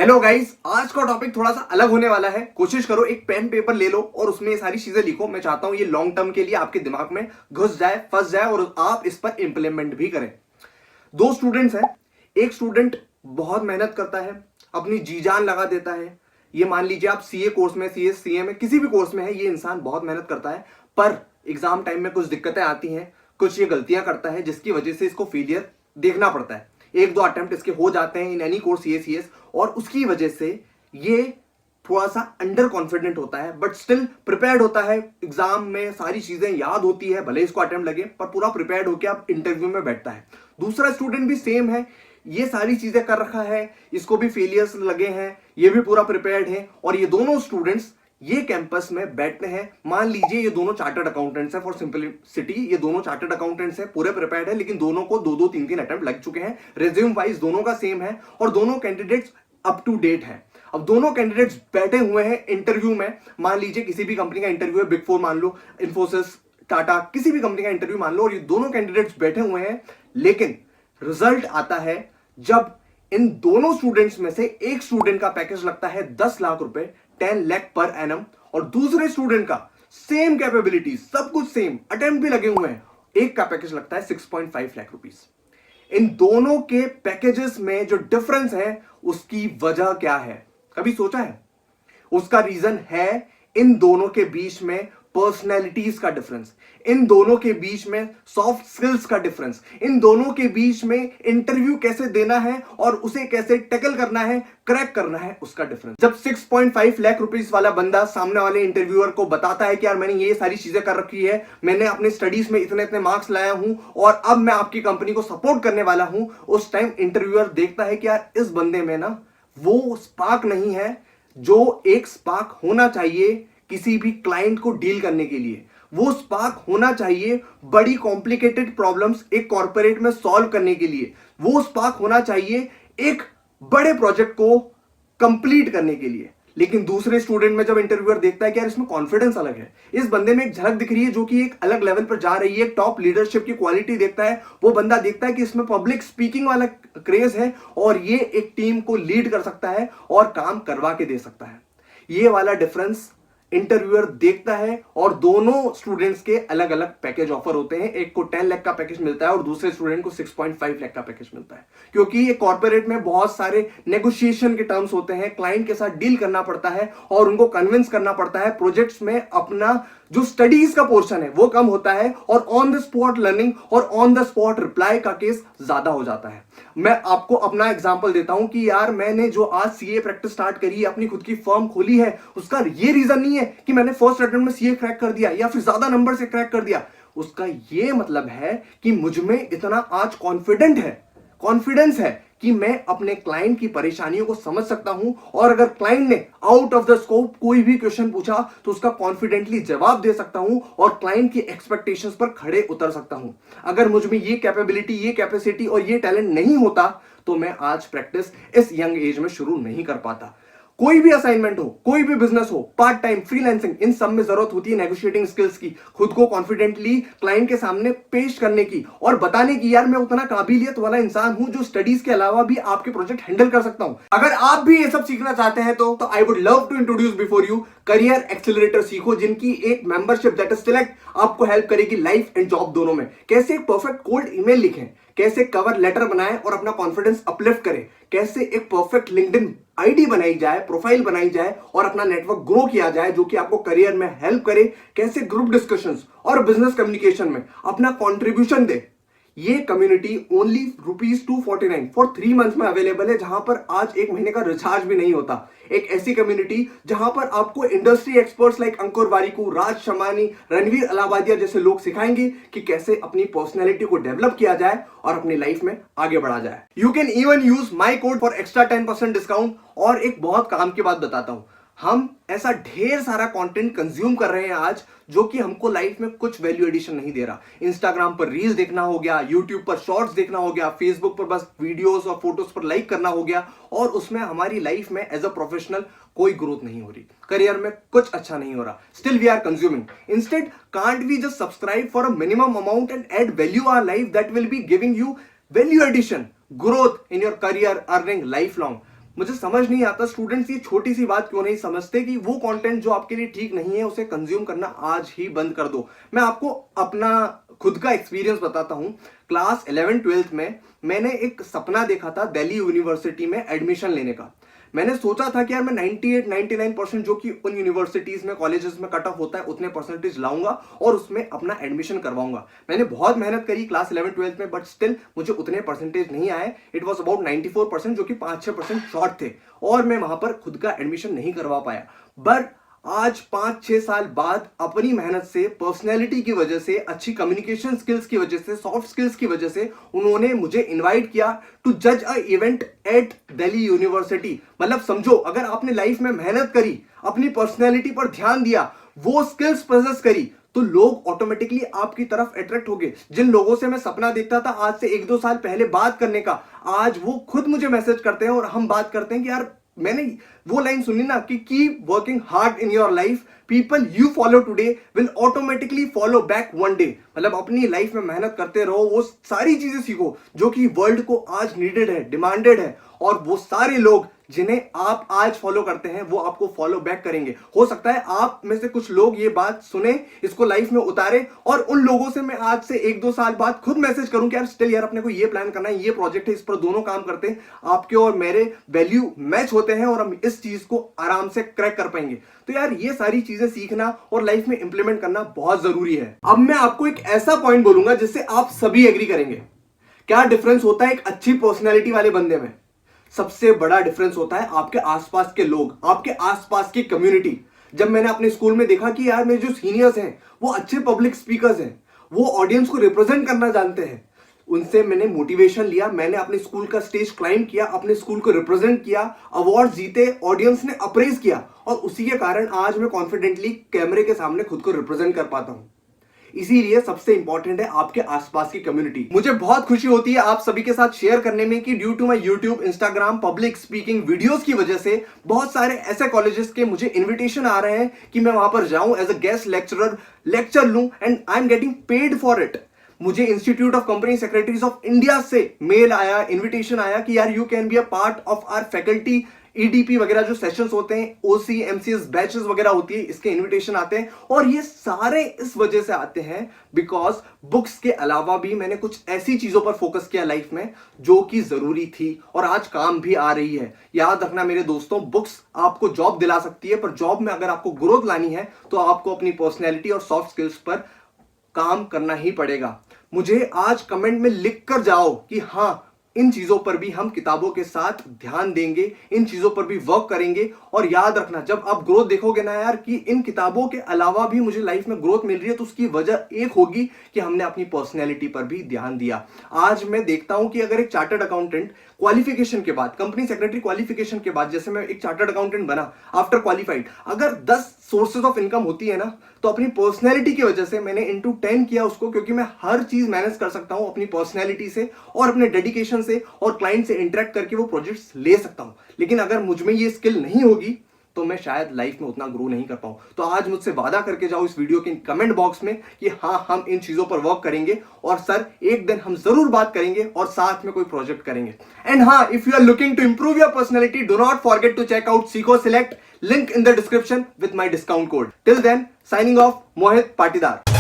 Hello guys, आज का topic थोड़ा सा अलग होने वाला है। कोशिश करो एक पेन पेपर ले लो और उसमें ये सारी चीजें लिखो। मैं चाहता हूं ये लॉन्ग टर्म के लिए आपके दिमाग में घुस जाए, फंस जाए और आप इस पर इंप्लीमेंट भी करें। दो स्टूडेंट्स हैं। एक स्टूडेंट बहुत मेहनत करता है, अपनी जी जान लगा देता है। ये मान लीजिए आप सीए कोर्स में, सीए में, किसी भी कोर्स में है, ये इंसान बहुत मेहनत करता है, पर एग्जाम टाइम में कुछ दिक्कतें आती हैं, कुछ ये गलतियां करता है जिसकी वजह से इसको फेलियर देखना पड़ता है। एक दो अटेम्प्ट इसके हो जाते हैं इन एनी कोर्स सीएस, और उसकी वजह से ये थोड़ा सा अंडर कॉन्फिडेंट होता है, बट स्टिल प्रिपेयर्ड होता है। एग्जाम में सारी चीजें याद होती है, भले इसको अटेम्प्ट लगे, पर पूरा प्रिपेयर्ड होकर अब इंटरव्यू में बैठता है। दूसरा स्टूडेंट भी सेम है, ये सारी चीजें कर रखा है, इसको भी फेलियर्स लगे हैं, ये भी पूरा प्रिपेयर्ड है, और ये दोनों स्टूडेंट्स ये कैंपस में बैठते हैं। मान लीजिए ये दोनों चार्टर्ड अकाउंटेंट्स हैं, फॉर सिंपलिसिटी ये दोनों चार्टर्ड अकाउंटेंट्स हैं, पूरे प्रिपेयर्ड है, लेकिन दोनों को दो दो तीन तीन अटेम्प्ट लग चुके हैं। रिज्यूम वाइज दोनों का सेम है और दोनों कैंडिडेट्स अप टू डेट है। अब दोनों कैंडिडेट्स बैठे हुए हैं इंटरव्यू में। मान लीजिए किसी भी कंपनी का इंटरव्यू है, बिग फोर मान लो, इन्फोसिस, टाटा, किसी भी कंपनी का इंटरव्यू मान लो, और ये दोनों कैंडिडेट्स बैठे हुए हैं। लेकिन रिजल्ट आता है जब इन दोनों स्टूडेंट्स में से एक स्टूडेंट का पैकेज लगता है 10 लाख रुपए, 10 लाख पर एनम, और दूसरे स्टूडेंट का सेम कैपेबिलिटी, सब कुछ सेम, अटेम्प्ट भी लगे हुए हैं, एक का पैकेज लगता है 6.5 लाख रुपीस। इन दोनों के पैकेजेस में जो डिफरेंस है उसकी वजह क्या है, कभी सोचा है? उसका रीजन है इन दोनों के बीच में पर्सनैलिटीज का डिफरेंस, इन दोनों के बीच में सॉफ्ट स्किल्स का डिफरेंस, इन दोनों के बीच में इंटरव्यू कैसे देना है और उसे कैसे टैकल करना है, क्रैक करना है, उसका डिफरेंस। जब 6.5 लाख रुपीस वाला बंदा सामने वाले इंटरव्यूअर को बताता है कि यार मैंने ये सारी चीजें कर रखी है, मैंने अपने स्टडीज में इतने इतने मार्क्स लाया हूं और अब मैं आपकी कंपनी को सपोर्ट करने वाला हूं, उस टाइम इंटरव्यूअर देखता है कि यार इस बंदे में ना वो स्पार्क नहीं है जो एक स्पार्क होना चाहिए किसी भी क्लाइंट को डील करने के लिए। वो स्पार्क होना चाहिए बड़ी कॉम्प्लिकेटेड प्रॉब्लम्स एक कॉर्पोरेट में सॉल्व करने के लिए। वो स्पार्क होना चाहिए एक बड़े प्रोजेक्ट को कंप्लीट करने के लिए। लेकिन दूसरे स्टूडेंट में जब इंटरव्यूअर देखता है कि यार इसमें कॉन्फिडेंस अलग है, इस बंदे में एक झलक दिख रही है जो कि एक अलग लेवल पर जा रही है, टॉप लीडरशिप की क्वालिटी देखता है, वो बंदा देखता है कि इसमें पब्लिक स्पीकिंग वाला क्रेज है और ये एक टीम को लीड कर सकता है और काम करवा के दे सकता है। ये वाला डिफरेंस इंटरव्यूअर देखता है, और दोनों स्टूडेंट्स के अलग अलग पैकेज ऑफर होते हैं। एक को 10 लाख का पैकेज मिलता है और दूसरे स्टूडेंट को 6.5 लाख का पैकेज मिलता है, क्योंकि ये कॉर्पोरेट में बहुत सारे नेगोशिएशन के टर्म्स होते हैं, क्लाइंट के साथ डील करना पड़ता है और उनको कन्विंस करना पड़ता है। प्रोजेक्ट्स में अपना जो स्टडीज का पोर्शन है वो कम होता है और ऑन द स्पॉट लर्निंग और ऑन द स्पॉट रिप्लाई का केस ज्यादा हो जाता है। मैं आपको अपना एग्जांपल देता हूं कि यार मैंने जो आज सीए प्रैक्टिस स्टार्ट करी है, अपनी खुद की फर्म खोली है, उसका ये रीजन नहीं है कि मैंने फर्स्ट अटेम्प्ट में सीए क्रैक कर दिया या फिर ज्यादा नंबर से क्रैक कर दिया। उसका ये मतलब है कि मुझ में इतना आज कॉन्फिडेंस है कि मैं अपने क्लाइंट की परेशानियों को समझ सकता हूं, और अगर क्लाइंट ने आउट ऑफ द स्कोप कोई भी क्वेश्चन पूछा तो उसका कॉन्फिडेंटली जवाब दे सकता हूं और क्लाइंट की एक्सपेक्टेशंस पर खड़े उतर सकता हूं। अगर मुझ में ये कैपेबिलिटी, ये कैपेसिटी और ये टैलेंट नहीं होता तो मैं आज प्रैक्टिस इस यंग एज में शुरू नहीं कर पाता। कोई भी असाइनमेंट हो, कोई भी बिजनेस हो, पार्ट टाइम, फ्रीलांसिंग, इन सब में जरूरत होती है नेगोशिएटिंग स्किल्स की, खुद को कॉन्फिडेंटली क्लाइंट के सामने पेश करने की और बताने की यार मैं उतना काबिलियत वाला इंसान हूं जो स्टडीज के अलावा भी आपके प्रोजेक्ट हैंडल कर सकता हूं। अगर आप भी ये सब सीखना चाहते हैं तो I would love to introduce before you career accelerator सीखो, जिनकी एक मेंबरशिप दैट इज सिलेक्ट आपको हेल्प करेगी लाइफ एंड जॉब दोनों में। कैसे एक परफेक्ट कोल्ड ईमेल लिखें, कैसे कवर लेटर बनाएं और अपना कॉन्फिडेंस अपलिफ्ट करें, कैसे एक परफेक्ट लिंक्डइन आईडी बनाई जाए, प्रोफाइल बनाई जाए और अपना नेटवर्क ग्रो किया जाए जो कि आपको करियर में हेल्प करे, कैसे ग्रुप डिस्कशंस और बिजनेस कम्युनिकेशन में अपना कंट्रीब्यूशन दे। ये कम्युनिटी ओनली ₹249 फॉर 3 मंथ्स में अवेलेबल है, जहां पर आज 1 महीने का रिचार्ज भी नहीं होता। एक ऐसी कम्युनिटी जहां पर आपको इंडस्ट्री एक्सपर्ट्स लाइक अंकुर वारिकू, राज शमानी, रणवीर अलावादिया जैसे लोग सिखाएंगे कि कैसे अपनी पर्सनैलिटी को डेवलप किया जाए और अपनी लाइफ में आगे बढ़ा जाए। You can even use my code for extra 10% discount. और एक बहुत काम की बात बताता हूं, हम ऐसा ढेर सारा कंटेंट कंज्यूम कर रहे हैं आज जो कि हमको लाइफ में कुछ वैल्यू एडिशन नहीं दे रहा। इंस्टाग्राम पर रील्स देखना हो गया, यूट्यूब पर शॉर्ट्स देखना हो गया, फेसबुक पर बस वीडियोस और फोटोज पर लाइक करना हो गया, और उसमें हमारी लाइफ में एज अ प्रोफेशनल कोई ग्रोथ नहीं हो रही, करियर में कुछ अच्छा नहीं हो रहा। Still we are consuming. Instead can't we just subscribe for a minimum amount and add value our life that will be giving you value addition, growth in your career, earning life long. मुझे समझ नहीं आता students ये छोटी सी बात क्यों नहीं समझते कि वो कंटेंट जो आपके लिए ठीक नहीं है उसे कंज्यूम करना आज ही बंद कर दो। मैं आपको अपना खुद का एक्सपीरियंस बताता हूं। क्लास 11-12 में मैंने एक सपना देखा था दिल्ली यूनिवर्सिटी में एडमिशन लेने का। मैंने सोचा था कि यार मैं 98-99% जो कि उन यूनिवर्सिटीज में कॉलेजेस में कट ऑफ होता है उतने परसेंटेज लाऊंगा और उसमें अपना एडमिशन करवाऊंगा। मैंने बहुत मेहनत करी क्लास 11-12 में, बट स्टिल मुझे उतने परसेंटेज नहीं आए। इट वॉज अबाउट 94%, जो कि 5-6% शॉर्ट थे और मैं वहां पर खुद का एडमिशन नहीं करवा पाया। बट आज 5-6 साल बाद अपनी मेहनत से, पर्सनैलिटी की वजह से, अच्छी कम्युनिकेशन स्किल्स की वजह से, सॉफ्ट स्किल्स की वजह से उन्होंने मुझे इनवाइट किया टू जज अ इवेंट एट दिल्ली यूनिवर्सिटी। मतलब समझो, अगर आपने लाइफ में मेहनत करी, अपनी पर्सनैलिटी पर ध्यान दिया, वो स्किल्स पोजेस करी, तो लोग ऑटोमेटिकली आपकी तरफ अट्रैक्ट हो गए। जिन लोगों से मैं सपना देखता था आज से 1-2 साल पहले बात करने का, आज वो खुद मुझे मैसेज करते हैं और हम बात करते हैं कि यार मैंने वो लाइन सुनी ना कि keep working hard in your life, people you follow today will automatically follow back one day. मतलब अपनी लाइफ में मेहनत करते रहो, वो सारी चीजें सीखो जो कि वर्ल्ड को आज नीडेड है, डिमांडेड है, और वो सारे लोग जिन्हें आप आज फॉलो करते हैं वो आपको फॉलो बैक करेंगे। हो सकता है आप में से कुछ लोग ये बात सुने, इसको लाइफ में उतारे, और उन लोगों से मैं आज से 1-2 साल बाद खुद मैसेज करूं कि यार स्टिल यार अपने को ये प्लान करना है, ये प्रोजेक्ट है, इस पर दोनों काम करते हैं, आपके और मेरे वैल्यू मैच होते हैं और हम इस चीज को आराम से क्रैक कर पाएंगे। तो यार ये सारी चीजें सीखना और लाइफ में इंप्लीमेंट करना बहुत जरूरी है। अब मैं आपको एक ऐसा पॉइंट बोलूंगा जिससे आप सभी एग्री करेंगे। क्या डिफरेंस होता है एक अच्छी पर्सनैलिटी वाले बंदे में? सबसे बड़ा डिफरेंस होता है आपके आसपास के लोग, आपके आसपास की कम्युनिटी। जब मैंने अपने स्कूल में देखा कि यार मेरे जो सीनियर्स हैं वो अच्छे पब्लिक स्पीकर्स हैं, वो ऑडियंस को रिप्रेजेंट करना जानते हैं, उनसे मैंने मोटिवेशन लिया, मैंने अपने स्कूल का स्टेज क्लाइंब किया, अपने स्कूल को रिप्रेजेंट किया, अवार्ड जीते, ऑडियंस ने अप्रेज किया, और उसी के कारण आज मैं कॉन्फिडेंटली कैमरे के सामने खुद को रिप्रेजेंट कर पाता हूं। इसीलिए सबसे इंपॉर्टेंट है आपके आसपास की कम्युनिटी। मुझे बहुत खुशी होती है आप सभी के साथ शेयर करने में कि due to my YouTube, Instagram, public speaking videos की वजह से बहुत सारे ऐसे कॉलेजेस के मुझे इनविटेशन आ रहे हैं कि मैं वहां पर जाऊं as a guest lecturer, lecture लूं, and I am getting paid for it. मुझे institute of company secretaries of India से मेल आया, इन्विटेशन आया कि यार you can be a part of our faculty EDP वगैरह जो सेशंस होते हैं, ओसी एमसीएस बैचेस वगैरह होती है, इसके इनविटेशन आते हैं। और ये सारे इस वजह से आते हैं बिकॉज बुक्स के अलावा भी मैंने कुछ ऐसी चीजों पर फोकस किया लाइफ में जो कि जरूरी थी और आज काम भी आ रही है। याद रखना मेरे दोस्तों, बुक्स आपको जॉब दिला सकती है, पर जॉब में अगर आपको ग्रोथ लानी है तो आपको अपनी पर्सनैलिटी और सॉफ्ट स्किल्स पर काम करना ही पड़ेगा। मुझे आज कमेंट में लिख कर जाओ कि हाँ, इन चीजों पर भी हम किताबों के साथ ध्यान देंगे, इन चीजों पर भी वर्क करेंगे। और याद रखना, जब आप ग्रोथ देखोगे ना यार कि इन किताबों के अलावा भी मुझे लाइफ में ग्रोथ मिल रही है, तो उसकी वजह एक होगी कि हमने अपनी पर्सनैलिटी पर भी ध्यान दिया। आज मैं देखता हूं कि अगर एक चार्टर्ड अकाउंटेंट क्वालिफिकेशन के बाद, कंपनी सेक्रेटरी क्वालिफिकेशन के बाद, जैसे मैं एक चार्टर्ड अकाउंटेंट बना आफ्टर क्वालिफाइड, अगर 10 सोर्सेज ऑफ इनकम होती है ना, तो अपनी पर्सनैलिटी की वजह से मैंने इंटू 10 किया उसको, क्योंकि मैं हर चीज मैनेज कर सकता हूं अपनी पर्सनैलिटी से और अपने डेडिकेशन से और क्लाइंट से इंटरेक्ट करके वो प्रोजेक्ट्स ले सकता हूं। लेकिन अगर मुझ में ये स्किल नहीं होगी तो मैं शायद लाइफ में उतना ग्रो नहीं कर पाऊं। तो आज मुझसे वादा करके जाओ इस वीडियो के कमेंट बॉक्स में कि हाँ, हम इन चीजों पर वर्क करेंगे और सर एक दिन हम जरूर बात करेंगे और साथ में कोई प्रोजेक्ट करेंगे। एंड हाँ, if you are looking to improve your personality, do not forget to check out Seekho Select, link in the description with my discount code. Till then, signing off, Mohit Patidar.